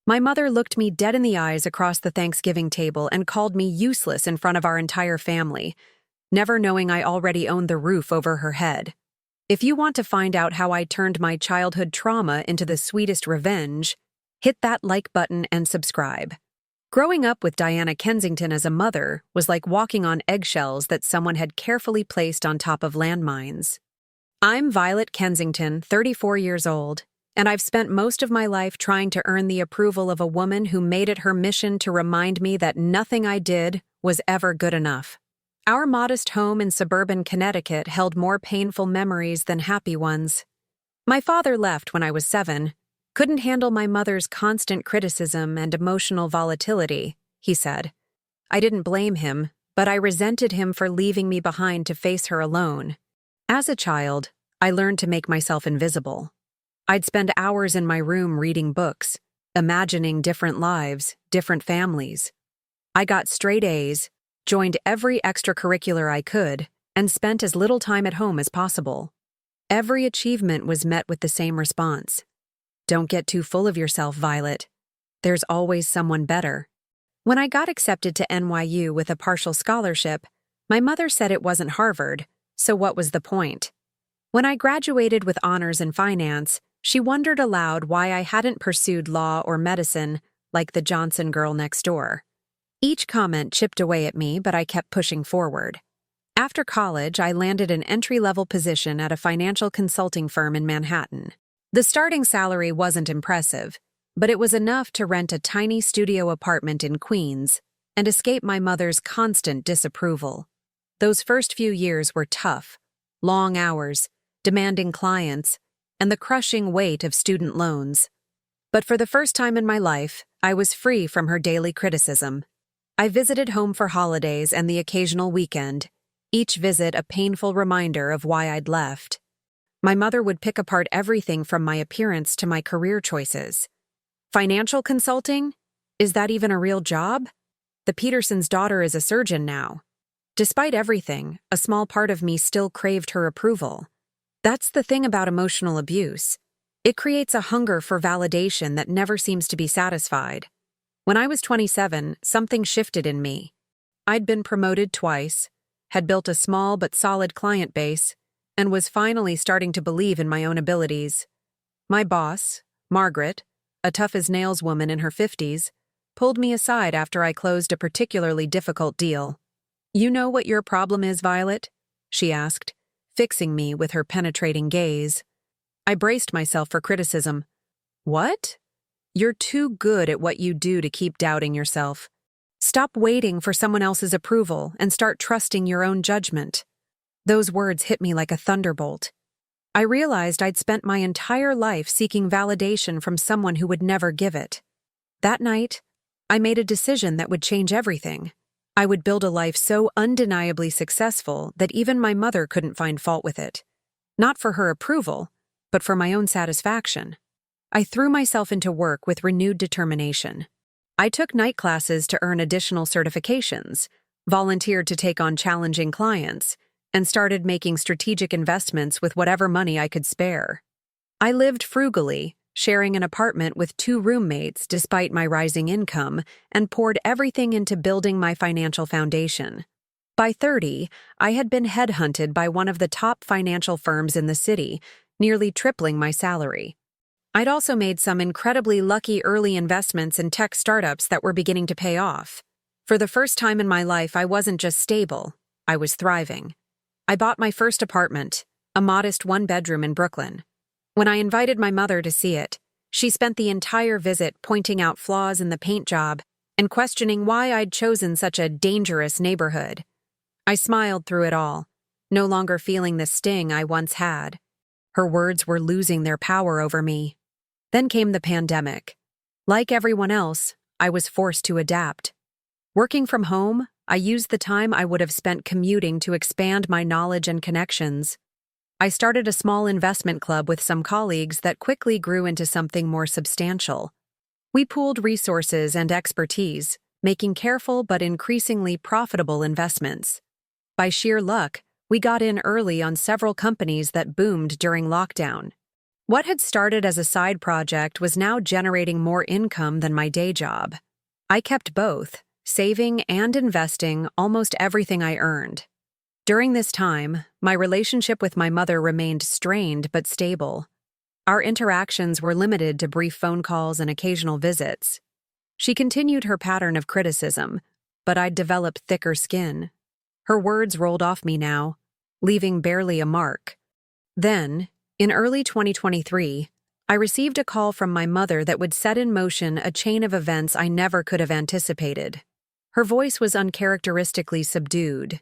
My mother looked me dead in the eyes across the Thanksgiving table and called me useless in front of our entire family, never knowing I already owned the roof over her head. If you want to find out how I turned my childhood trauma into the sweetest revenge, hit that like button and subscribe. Growing up with Diana Kensington as a mother was like walking on eggshells that someone had carefully placed on top of landmines. I'm Violet Kensington, 34 years old, and I've spent most of my life trying to earn the approval of a woman who made it her mission to remind me that nothing I did was ever good enough. Our modest home in suburban Connecticut held more painful memories than happy ones. My father left when I was 7, couldn't handle my mother's constant criticism and emotional volatility, he said. I didn't blame him, but I resented him for leaving me behind to face her alone. As a child, I learned to make myself invisible. I'd spend hours in my room reading books, imagining different lives, different families. I got straight A's, joined every extracurricular I could, and spent as little time at home as possible. Every achievement was met with the same response. Don't get too full of yourself, Violet. There's always someone better. When I got accepted to NYU with a partial scholarship, my mother said it wasn't Harvard, so what was the point? When I graduated with honors in finance, she wondered aloud why I hadn't pursued law or medicine like the Johnson girl next door. Each comment chipped away at me, but I kept pushing forward. After college, I landed an entry-level position at a financial consulting firm in Manhattan. The starting salary wasn't impressive, but it was enough to rent a tiny studio apartment in Queens and escape my mother's constant disapproval. Those first few years were tough, long hours, demanding clients, and the crushing weight of student loans. But for the first time in my life, I was free from her daily criticism. I visited home for holidays and the occasional weekend, each visit a painful reminder of why I'd left. My mother would pick apart everything from my appearance to my career choices. Financial consulting? Is that even a real job? The Peterson's daughter is a surgeon now. Despite everything, a small part of me still craved her approval. That's the thing about emotional abuse. It creates a hunger for validation that never seems to be satisfied. When I was 27, something shifted in me. I'd been promoted twice, had built a small but solid client base, and was finally starting to believe in my own abilities. My boss, Margaret, a tough-as-nails woman in her 50s, pulled me aside after I closed a particularly difficult deal. "You know what your problem is, Violet?" she asked, fixing me with her penetrating gaze. I braced myself for criticism. "What?" "You're too good at what you do to keep doubting yourself. Stop waiting for someone else's approval and start trusting your own judgment." Those words hit me like a thunderbolt. I realized I'd spent my entire life seeking validation from someone who would never give it. That night, I made a decision that would change everything. I would build a life so undeniably successful that even my mother couldn't find fault with it. Not for her approval, but for my own satisfaction. I threw myself into work with renewed determination. I took night classes to earn additional certifications, volunteered to take on challenging clients, and started making strategic investments with whatever money I could spare. I lived frugally, sharing an apartment with 2 roommates despite my rising income, and poured everything into building my financial foundation. By 30, I had been headhunted by one of the top financial firms in the city, nearly tripling my salary. I'd also made some incredibly lucky early investments in tech startups that were beginning to pay off. For the first time in my life, I wasn't just stable, I was thriving. I bought my first apartment, a modest 1-bedroom in Brooklyn. When I invited my mother to see it, she spent the entire visit pointing out flaws in the paint job and questioning why I'd chosen such a dangerous neighborhood. I smiled through it all, no longer feeling the sting I once had. Her words were losing their power over me. Then came the pandemic. Like everyone else, I was forced to adapt. Working from home, I used the time I would have spent commuting to expand my knowledge and connections. I started a small investment club with some colleagues that quickly grew into something more substantial. We pooled resources and expertise, making careful but increasingly profitable investments. By sheer luck, we got in early on several companies that boomed during lockdown. What had started as a side project was now generating more income than my day job. I kept both, saving and investing almost everything I earned. During this time, my relationship with my mother remained strained but stable. Our interactions were limited to brief phone calls and occasional visits. She continued her pattern of criticism, but I'd developed thicker skin. Her words rolled off me now, leaving barely a mark. Then, in early 2023, I received a call from my mother that would set in motion a chain of events I never could have anticipated. Her voice was uncharacteristically subdued.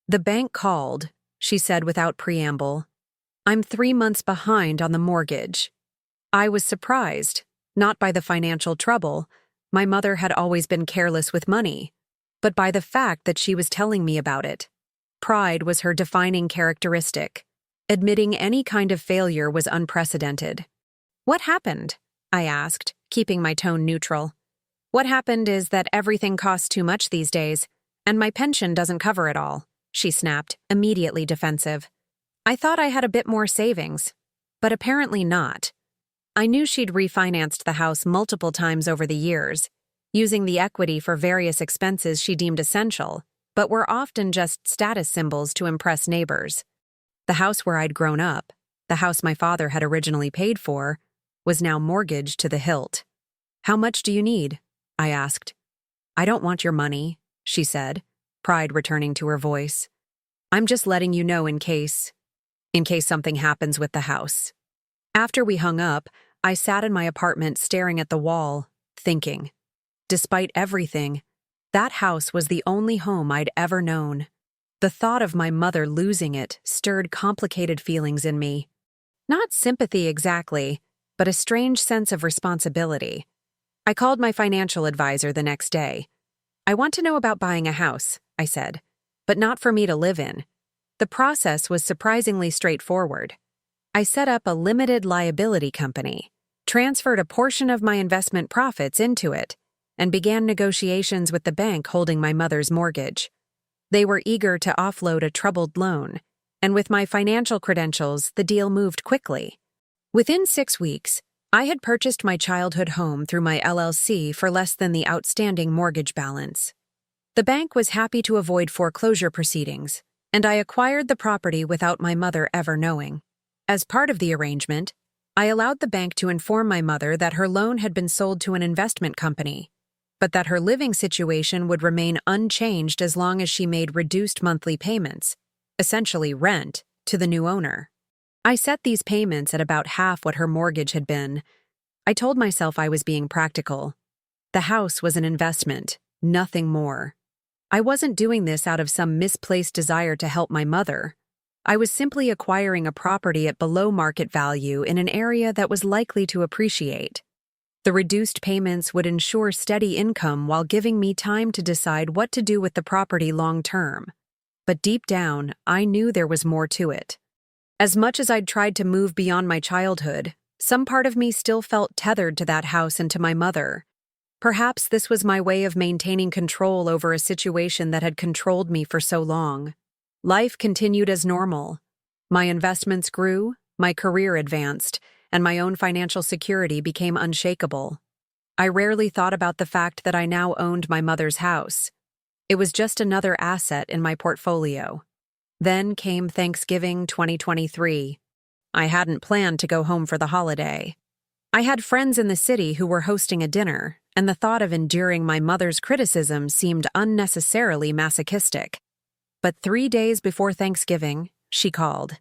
"The bank called," she said without preamble. "I'm 3 months behind on the mortgage." I was surprised, not by the financial trouble — my mother had always been careless with money — but by the fact that she was telling me about it. Pride was her defining characteristic. Admitting any kind of failure was unprecedented. "What happened?" I asked, keeping my tone neutral. "What happened is that everything costs too much these days, and my pension doesn't cover it all," she snapped, immediately defensive. I thought I had a bit more savings, but apparently not. I knew she'd refinanced the house multiple times over the years, using the equity for various expenses she deemed essential, but were often just status symbols to impress neighbors. The house where I'd grown up, the house my father had originally paid for, was now mortgaged to the hilt. "How much do you need?" I asked. "I don't want your money," she said, pride returning to her voice. "I'm just letting you know in case something happens with the house." After we hung up, I sat in my apartment staring at the wall, thinking. Despite everything, that house was the only home I'd ever known. The thought of my mother losing it stirred complicated feelings in me. Not sympathy exactly, but a strange sense of responsibility. I called my financial advisor the next day. "I want to know about buying a house," I said, "but not for me to live in." The process was surprisingly straightforward. I set up a limited liability company, transferred a portion of my investment profits into it, and began negotiations with the bank holding my mother's mortgage. They were eager to offload a troubled loan, and with my financial credentials, the deal moved quickly. Within 6 weeks, I had purchased my childhood home through my LLC for less than the outstanding mortgage balance. The bank was happy to avoid foreclosure proceedings, and I acquired the property without my mother ever knowing. As part of the arrangement, I allowed the bank to inform my mother that her loan had been sold to an investment company, but that her living situation would remain unchanged as long as she made reduced monthly payments, essentially rent, to the new owner. I set these payments at about half what her mortgage had been. I told myself I was being practical. The house was an investment, nothing more. I wasn't doing this out of some misplaced desire to help my mother. I was simply acquiring a property at below market value in an area that was likely to appreciate. The reduced payments would ensure steady income while giving me time to decide what to do with the property long term. But deep down, I knew there was more to it. As much as I'd tried to move beyond my childhood, some part of me still felt tethered to that house and to my mother. Perhaps this was my way of maintaining control over a situation that had controlled me for so long. Life continued as normal. My investments grew, my career advanced, and my own financial security became unshakable. I rarely thought about the fact that I now owned my mother's house. It was just another asset in my portfolio. Then came Thanksgiving 2023. I hadn't planned to go home for the holiday. I had friends in the city who were hosting a dinner, and the thought of enduring my mother's criticism seemed unnecessarily masochistic. But 3 days before Thanksgiving, she called.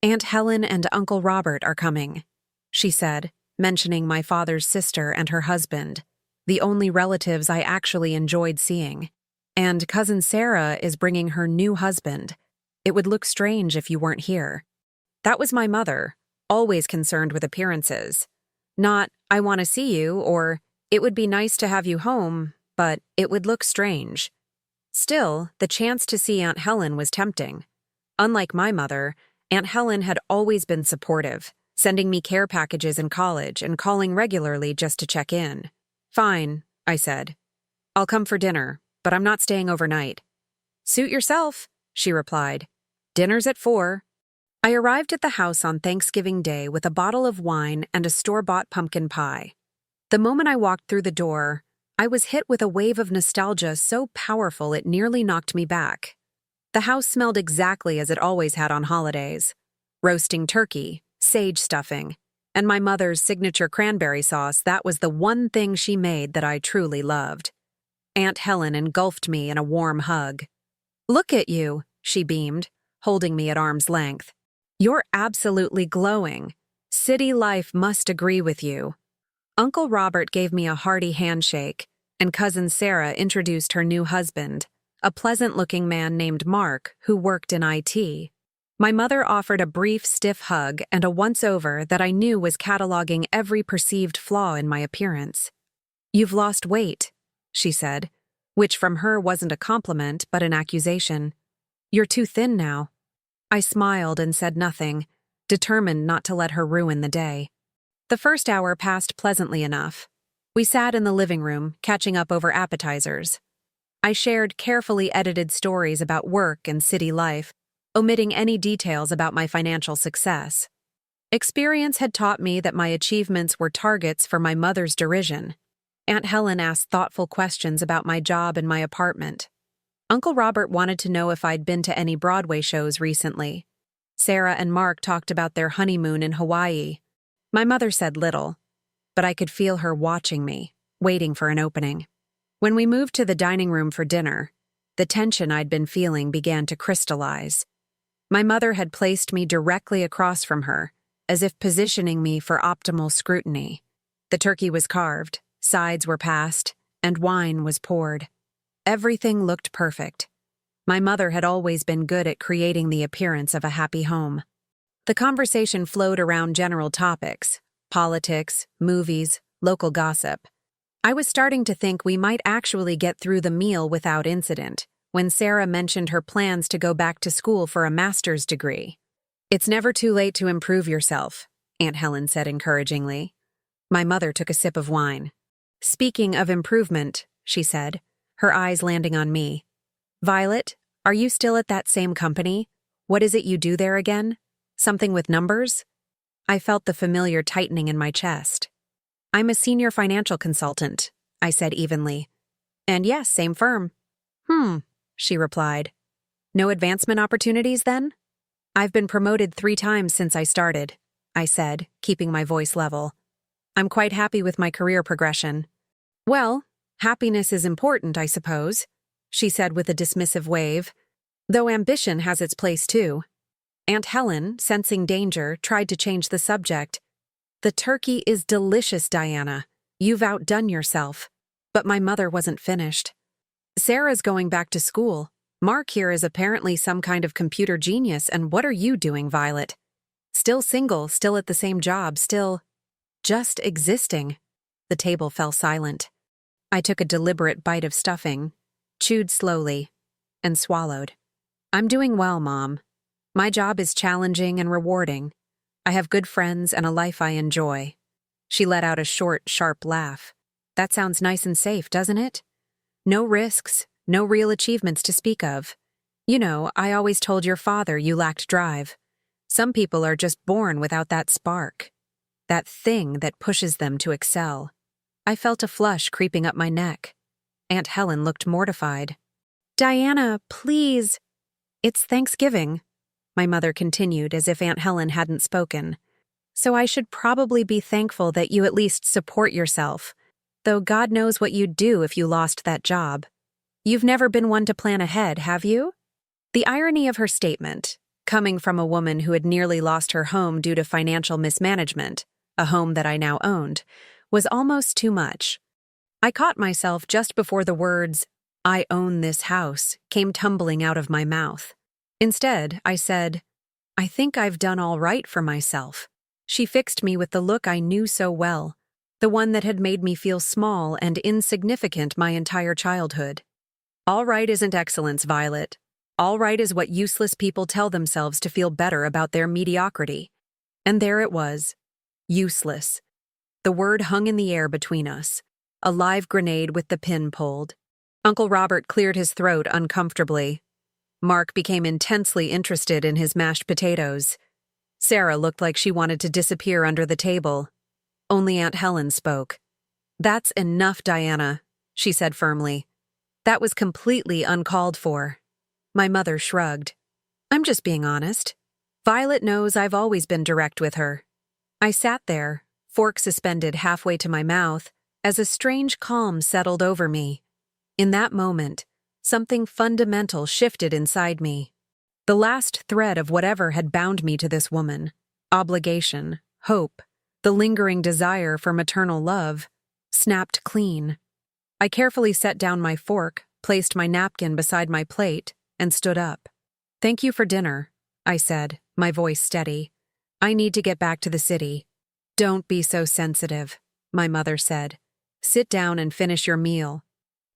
"Aunt Helen and Uncle Robert are coming," she said, mentioning my father's sister and her husband, the only relatives I actually enjoyed seeing. "And Cousin Sarah is bringing her new husband. It would look strange if you weren't here." That was my mother, always concerned with appearances. Not, "I want to see you," or "It would be nice to have you home," but "It would look strange." Still, the chance to see Aunt Helen was tempting. Unlike my mother, Aunt Helen had always been supportive, sending me care packages in college and calling regularly just to check in. "Fine," I said. "I'll come for dinner, but I'm not staying overnight." "Suit yourself," she replied. "Dinner's at 4. I arrived at the house on Thanksgiving Day with a bottle of wine and a store-bought pumpkin pie. The moment I walked through the door, I was hit with a wave of nostalgia so powerful it nearly knocked me back. The house smelled exactly as it always had on holidays: roasting turkey, sage stuffing, and my mother's signature cranberry sauce. That was the one thing she made that I truly loved. Aunt Helen engulfed me in a warm hug. "Look at you," she beamed, holding me at arm's length. "You're absolutely glowing. City life must agree with you." Uncle Robert gave me a hearty handshake, and Cousin Sarah introduced her new husband, a pleasant-looking man named Mark who worked in IT. My mother offered a brief, stiff hug and a once-over that I knew was cataloging every perceived flaw in my appearance. "You've lost weight," she said, which from her wasn't a compliment but an accusation. "You're too thin now." I smiled and said nothing, determined not to let her ruin the day. The first hour passed pleasantly enough. We sat in the living room, catching up over appetizers. I shared carefully edited stories about work and city life, omitting any details about my financial success. Experience had taught me that my achievements were targets for my mother's derision. Aunt Helen asked thoughtful questions about my job and my apartment. Uncle Robert wanted to know if I'd been to any Broadway shows recently. Sarah and Mark talked about their honeymoon in Hawaii. My mother said little, but I could feel her watching me, waiting for an opening. When we moved to the dining room for dinner, the tension I'd been feeling began to crystallize. My mother had placed me directly across from her, as if positioning me for optimal scrutiny. The turkey was carved, sides were passed, and wine was poured. Everything looked perfect. My mother had always been good at creating the appearance of a happy home. The conversation flowed around general topics: politics, movies, local gossip. I was starting to think we might actually get through the meal without incident, when Sarah mentioned her plans to go back to school for a master's degree. "It's never too late to improve yourself," Aunt Helen said encouragingly. My mother took a sip of wine. "Speaking of improvement," she said, her eyes landing on me. "Violet, are you still at that same company? What is it you do there again? Something with numbers?" I felt the familiar tightening in my chest. "I'm a senior financial consultant," I said evenly. "And yes, same firm." She replied. "No advancement opportunities then?" "I've been promoted 3 times since I started," I said, keeping my voice level. "I'm quite happy with my career progression." "Well, happiness is important, I suppose," she said with a dismissive wave, "though ambition has its place too." Aunt Helen, sensing danger, tried to change the subject. "The turkey is delicious, Diana. You've outdone yourself." But my mother wasn't finished. "Sarah's going back to school. Mark here is apparently some kind of computer genius, and what are you doing, Violet? Still single, still at the same job, still just existing." The table fell silent. I took a deliberate bite of stuffing, chewed slowly, and swallowed. "I'm doing well, Mom. My job is challenging and rewarding. I have good friends and a life I enjoy." She let out a short, sharp laugh. "That sounds nice and safe, doesn't it? No risks, no real achievements to speak of. You know, I always told your father you lacked drive. Some people are just born without that spark, that thing that pushes them to excel." I felt a flush creeping up my neck. Aunt Helen looked mortified. "Diana, please." "It's Thanksgiving," my mother continued as if Aunt Helen hadn't spoken. "So I should probably be thankful that you at least support yourself, though God knows what you'd do if you lost that job. You've never been one to plan ahead, have you?" The irony of her statement, coming from a woman who had nearly lost her home due to financial mismanagement, a home that I now owned, was almost too much. I caught myself just before the words, "I own this house," came tumbling out of my mouth. Instead, I said, "I think I've done all right for myself." She fixed me with the look I knew so well, the one that had made me feel small and insignificant my entire childhood. "All right isn't excellence, Violet. All right is what useless people tell themselves to feel better about their mediocrity." And there it was. Useless. The word hung in the air between us, a live grenade with the pin pulled. Uncle Robert cleared his throat uncomfortably. Mark became intensely interested in his mashed potatoes, Sarah looked like she wanted to disappear under the table. Only Aunt Helen spoke. "That's enough, Diana," she said firmly. "That was completely uncalled for." My mother shrugged. "I'm just being honest. Violet knows I've always been direct with her." I sat there, fork suspended halfway to my mouth, as a strange calm settled over me. In that moment, something fundamental shifted inside me. The last thread of whatever had bound me to this woman, obligation, hope, the lingering desire for maternal love, snapped clean. I carefully set down my fork, placed my napkin beside my plate, and stood up. "Thank you for dinner," I said, my voice steady. "I need to get back to the city." "Don't be so sensitive," my mother said. "Sit down and finish your meal."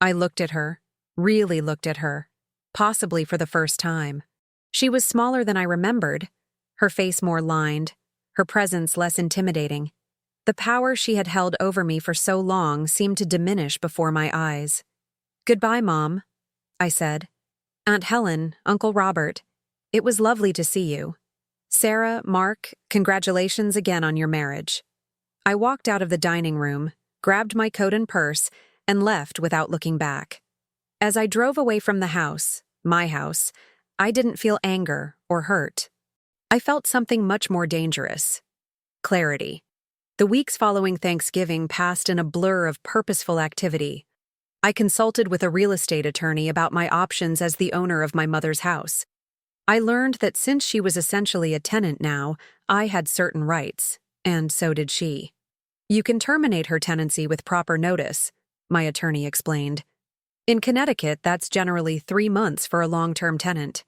I looked at her, really looked at her, possibly for the first time. She was smaller than I remembered, her face more lined, her presence less intimidating. The power she had held over me for so long seemed to diminish before my eyes. "Goodbye, Mom," I said. "Aunt Helen, Uncle Robert, it was lovely to see you. Sarah, Mark, congratulations again on your marriage." I walked out of the dining room, grabbed my coat and purse, and left without looking back. As I drove away from the house, my house, I didn't feel anger or hurt. I felt something much more dangerous. Clarity. The weeks following Thanksgiving passed in a blur of purposeful activity. I consulted with a real estate attorney about my options as the owner of my mother's house. I learned that since she was essentially a tenant now, I had certain rights, and so did she. "You can terminate her tenancy with proper notice," my attorney explained. "In Connecticut, that's generally 3 months for a long-term tenant.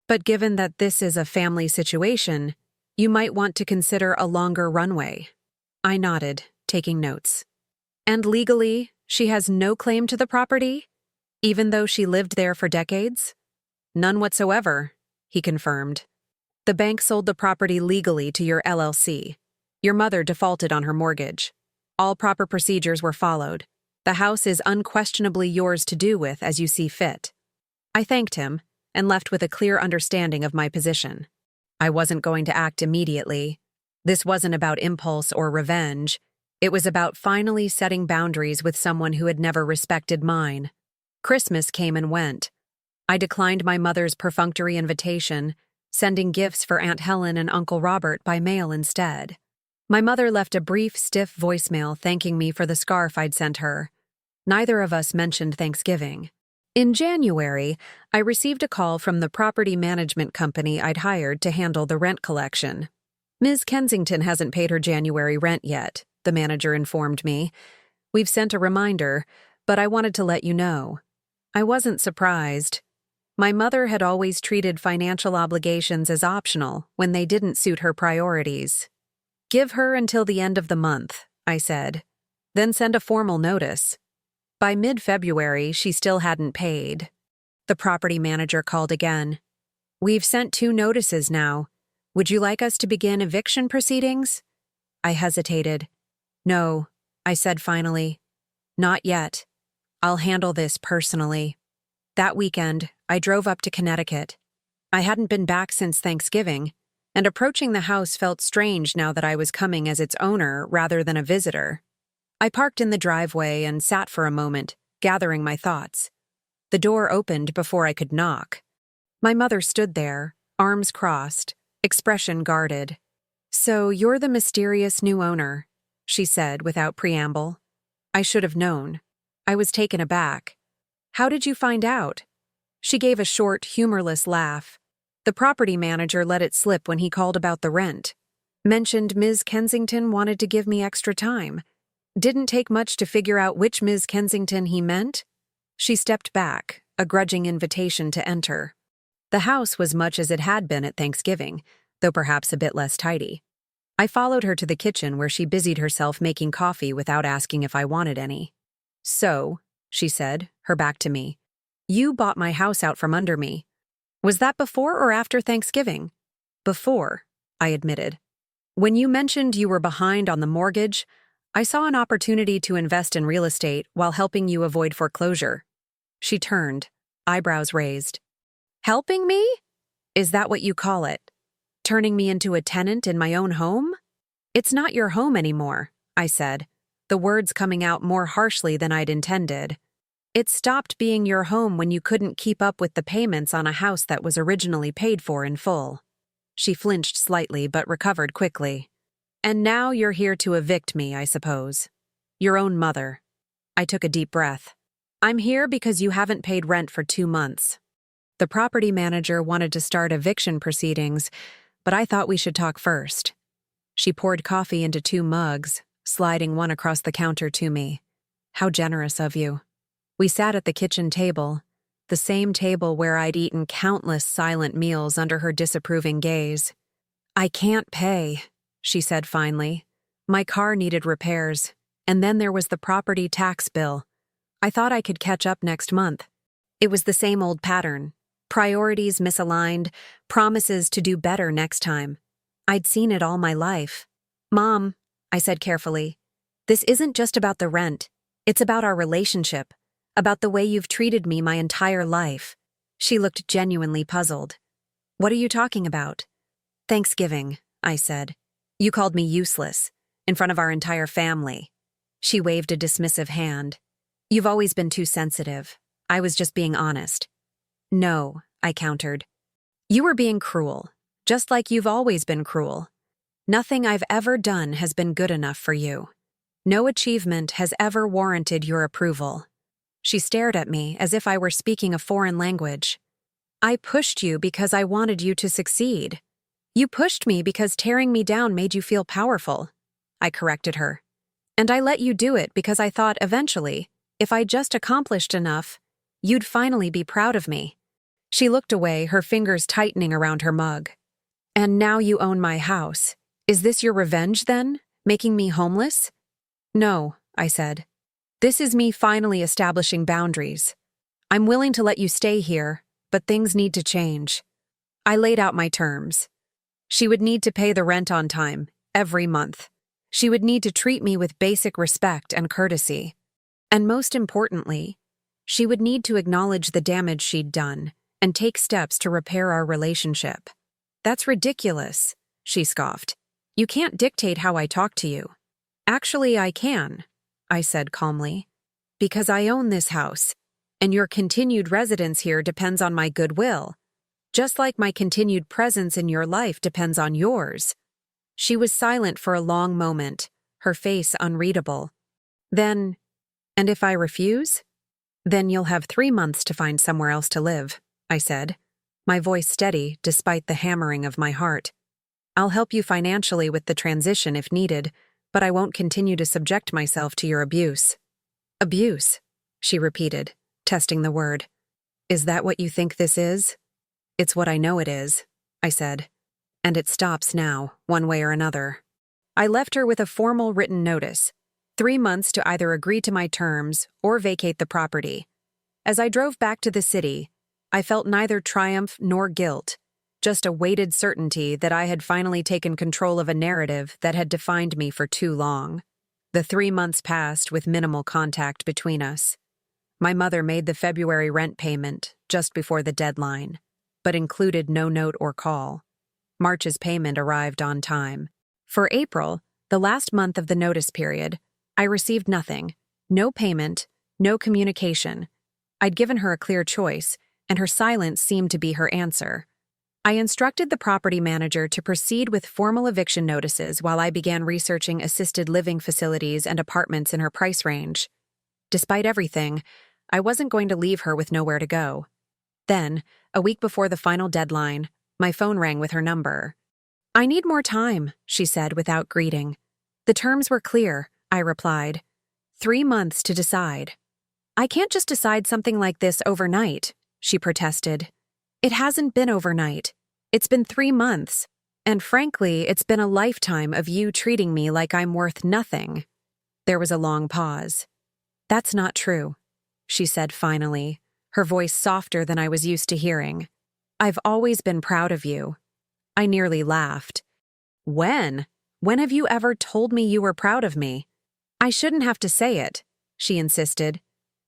But given that this is a family situation, you might want to consider a longer runway." I nodded, taking notes. "And legally, she has no claim to the property, even though she lived there for decades?" "None whatsoever," he confirmed. "The bank sold the property legally to your LLC. Your mother defaulted on her mortgage. All proper procedures were followed. The house is unquestionably yours to do with as you see fit." I thanked him and left with a clear understanding of my position. I wasn't going to act immediately. This wasn't about impulse or revenge. It was about finally setting boundaries with someone who had never respected mine. Christmas came and went. I declined my mother's perfunctory invitation, sending gifts for Aunt Helen and Uncle Robert by mail instead. My mother left a brief, stiff voicemail thanking me for the scarf I'd sent her. Neither of us mentioned Thanksgiving. In January, I received a call from the property management company I'd hired to handle the rent collection. "Ms. Kensington hasn't paid her January rent yet," the manager informed me. "We've sent a reminder, but I wanted to let you know." I wasn't surprised. My mother had always treated financial obligations as optional when they didn't suit her priorities. "Give her until the end of the month," I said. "Then send a formal notice." By mid-February, she still hadn't paid. The property manager called again. "We've sent 2 notices now. Would you like us to begin eviction proceedings?" I hesitated. "No," I said finally. "Not yet. I'll handle this personally." That weekend, I drove up to Connecticut. I hadn't been back since Thanksgiving, and approaching the house felt strange now that I was coming as its owner rather than a visitor. I parked in the driveway and sat for a moment, gathering my thoughts. The door opened before I could knock. My mother stood there, arms crossed, expression guarded. "So you're the mysterious new owner," she said without preamble. I should have known. I was taken aback. "How did you find out?" She gave a short, humorless laugh. "The property manager let it slip when he called about the rent. Mentioned Ms. Kensington wanted to give me extra time. Didn't take much to figure out which Ms. Kensington he meant." She stepped back, a grudging invitation to enter. The house was much as it had been at Thanksgiving, though perhaps a bit less tidy. I followed her to the kitchen where she busied herself making coffee without asking if I wanted any. "So," she said, her back to me, "you bought my house out from under me. Was that before or after Thanksgiving?" "Before," I admitted. "When you mentioned you were behind on the mortgage, I saw an opportunity to invest in real estate while helping you avoid foreclosure." She turned, eyebrows raised. "Helping me? Is that what you call it?" Turning me into a tenant in my own home? It's not your home anymore, I said, the words coming out more harshly than I'd intended. It stopped being your home when you couldn't keep up with the payments on a house that was originally paid for in full. She flinched slightly but recovered quickly. And now you're here to evict me, I suppose. Your own mother. I took a deep breath. I'm here because you haven't paid rent for 2 months. The property manager wanted to start eviction proceedings, but I thought we should talk first. She poured coffee into 2 mugs, sliding one across the counter to me. How generous of you. We sat at the kitchen table, the same table where I'd eaten countless silent meals under her disapproving gaze. I can't pay, she said finally. My car needed repairs, and then there was the property tax bill. I thought I could catch up next month. It was the same old pattern. Priorities misaligned, promises to do better next time. I'd seen it all my life. Mom, I said carefully, this isn't just about the rent. It's about our relationship, about the way you've treated me my entire life. She looked genuinely puzzled. What are you talking about? Thanksgiving, I said. You called me useless, in front of our entire family. She waved a dismissive hand. You've always been too sensitive. I was just being honest. No, I countered. You were being cruel, just like you've always been cruel. Nothing I've ever done has been good enough for you. No achievement has ever warranted your approval. She stared at me as if I were speaking a foreign language. I pushed you because I wanted you to succeed. You pushed me because tearing me down made you feel powerful. I corrected her. And I let you do it because I thought eventually, if I just accomplished enough, you'd finally be proud of me. She looked away, her fingers tightening around her mug. And now you own my house. Is this your revenge then? Making me homeless? No, I said. This is me finally establishing boundaries. I'm willing to let you stay here, but things need to change. I laid out my terms. She would need to pay the rent on time, every month. She would need to treat me with basic respect and courtesy. And most importantly, she would need to acknowledge the damage she'd done and take steps to repair our relationship. That's ridiculous, she scoffed. You can't dictate how I talk to you. Actually, I can, I said calmly, because I own this house, and your continued residence here depends on my goodwill, just like my continued presence in your life depends on yours. She was silent for a long moment, her face unreadable. Then, and if I refuse? Then you'll have 3 months to find somewhere else to live, I said, my voice steady despite the hammering of my heart. I'll help you financially with the transition if needed, but I won't continue to subject myself to your abuse. Abuse, she repeated, testing the word. Is that what you think this is? It's what I know it is, I said. And it stops now, one way or another. I left her with a formal written notice, 3 months to either agree to my terms or vacate the property. As I drove back to the city, I felt neither triumph nor guilt, just a weighted certainty that I had finally taken control of a narrative that had defined me for too long. The 3 months passed with minimal contact between us. My mother made the February rent payment just before the deadline, but included no note or call. March's payment arrived on time. For April, the last month of the notice period, I received nothing. No payment, no communication. I'd given her a clear choice, and her silence seemed to be her answer. I instructed the property manager to proceed with formal eviction notices while I began researching assisted living facilities and apartments in her price range. Despite everything, I wasn't going to leave her with nowhere to go. Then, a week before the final deadline, my phone rang with her number. I need more time, she said without greeting. The terms were clear, I replied. 3 months to decide. I can't just decide something like this overnight, she protested. It hasn't been overnight. It's been 3 months, and frankly, it's been a lifetime of you treating me like I'm worth nothing. There was a long pause. That's not true, she said finally, her voice softer than I was used to hearing. I've always been proud of you. I nearly laughed. When? When have you ever told me you were proud of me? I shouldn't have to say it, she insisted.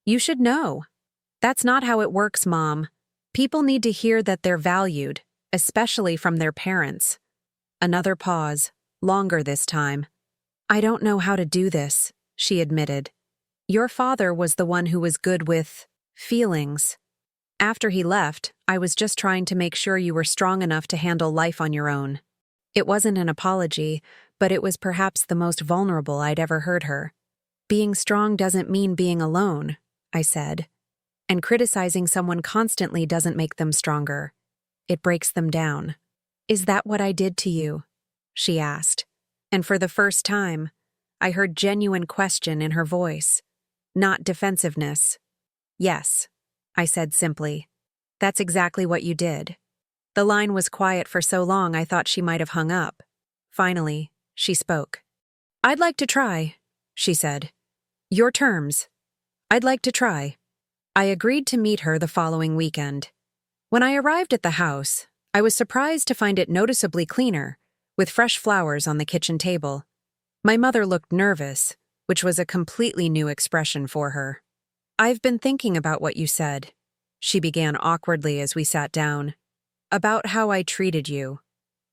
You should know. That's not how it works, Mom. People need to hear that they're valued, especially from their parents. Another pause, longer this time. I don't know how to do this, she admitted. Your father was the one who was good with feelings. After he left, I was just trying to make sure you were strong enough to handle life on your own. It wasn't an apology, but it was perhaps the most vulnerable I'd ever heard her. Being strong doesn't mean being alone, I said. And criticizing someone constantly doesn't make them stronger. It breaks them down. Is that what I did to you? She asked. And for the first time, I heard genuine question in her voice, not defensiveness. Yes, I said simply. That's exactly what you did. The line was quiet for so long I thought she might have hung up. Finally, she spoke. I'd like to try, she said. Your terms. I'd like to try. I agreed to meet her the following weekend. When I arrived at the house, I was surprised to find it noticeably cleaner, with fresh flowers on the kitchen table. My mother looked nervous, which was a completely new expression for her. I've been thinking about what you said, she began awkwardly as we sat down. About how I treated you.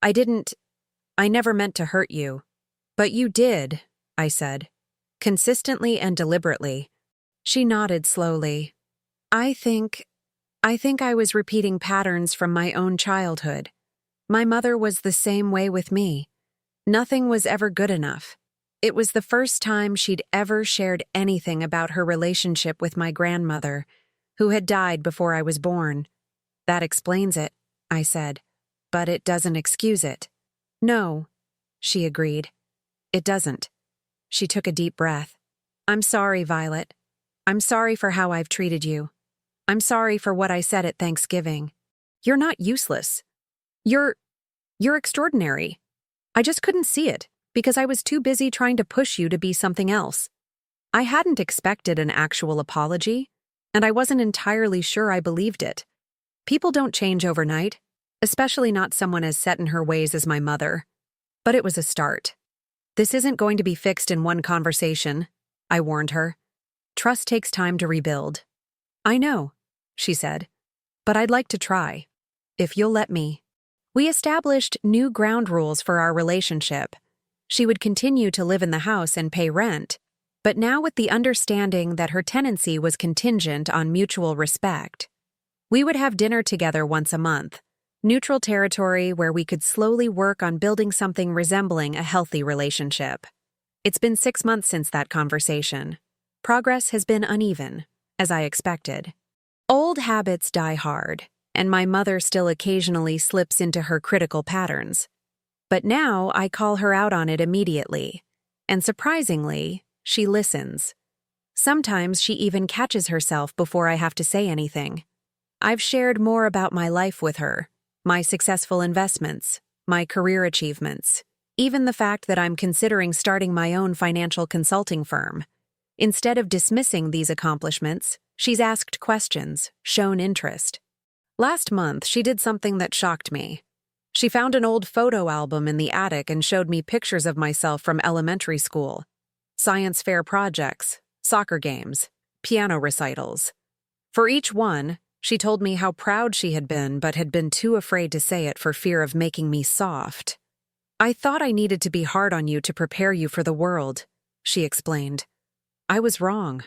I never meant to hurt you. But you did, I said. Consistently and deliberately. She nodded slowly. I think I was repeating patterns from my own childhood. My mother was the same way with me. Nothing was ever good enough. It was the first time she'd ever shared anything about her relationship with my grandmother, who had died before I was born. That explains it, I said, but it doesn't excuse it. No, she agreed. It doesn't. She took a deep breath. I'm sorry, Violet. I'm sorry for how I've treated you. I'm sorry for what I said at Thanksgiving. You're not useless. You're extraordinary. I just couldn't see it because I was too busy trying to push you to be something else. I hadn't expected an actual apology, and I wasn't entirely sure I believed it. People don't change overnight, especially not someone as set in her ways as my mother. But it was a start. This isn't going to be fixed in one conversation, I warned her. Trust takes time to rebuild. I know, she said, but I'd like to try, if you'll let me. We established new ground rules for our relationship. She would continue to live in the house and pay rent, but now with the understanding that her tenancy was contingent on mutual respect. We would have dinner together once a month, neutral territory where we could slowly work on building something resembling a healthy relationship. It's been 6 months since that conversation. Progress has been uneven, as I expected. Old habits die hard, and my mother still occasionally slips into her critical patterns. But now I call her out on it immediately, and surprisingly, she listens. Sometimes she even catches herself before I have to say anything. I've shared more about my life with her, my successful investments, my career achievements, even the fact that I'm considering starting my own financial consulting firm. Instead of dismissing these accomplishments, she's asked questions, shown interest. Last month, she did something that shocked me. She found an old photo album in the attic and showed me pictures of myself from elementary school. Science fair projects, soccer games, piano recitals. For each one, she told me how proud she had been but had been too afraid to say it for fear of making me soft. I thought I needed to be hard on you to prepare you for the world, she explained. I was wrong.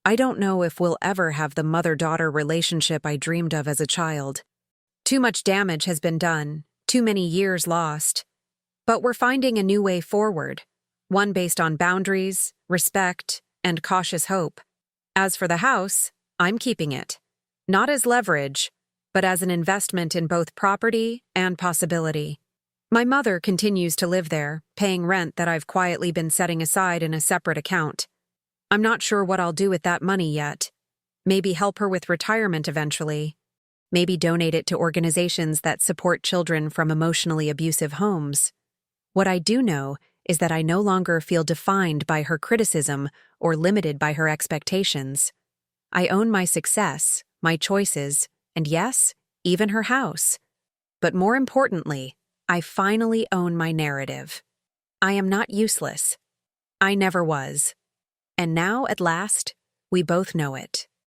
I don't know if we'll ever have the mother-daughter relationship I dreamed of as a child. Too much damage has been done, too many years lost. But we're finding a new way forward, one based on boundaries, respect, and cautious hope. As for the house, I'm keeping it. Not as leverage, but as an investment in both property and possibility. My mother continues to live there, paying rent that I've quietly been setting aside in a separate account. I'm not sure what I'll do with that money yet. Maybe help her with retirement eventually. Maybe donate it to organizations that support children from emotionally abusive homes. What I do know is that I no longer feel defined by her criticism or limited by her expectations. I own my success, my choices, and yes, even her house. But more importantly, I finally own my narrative. I am not useless. I never was. And now, at last, we both know it.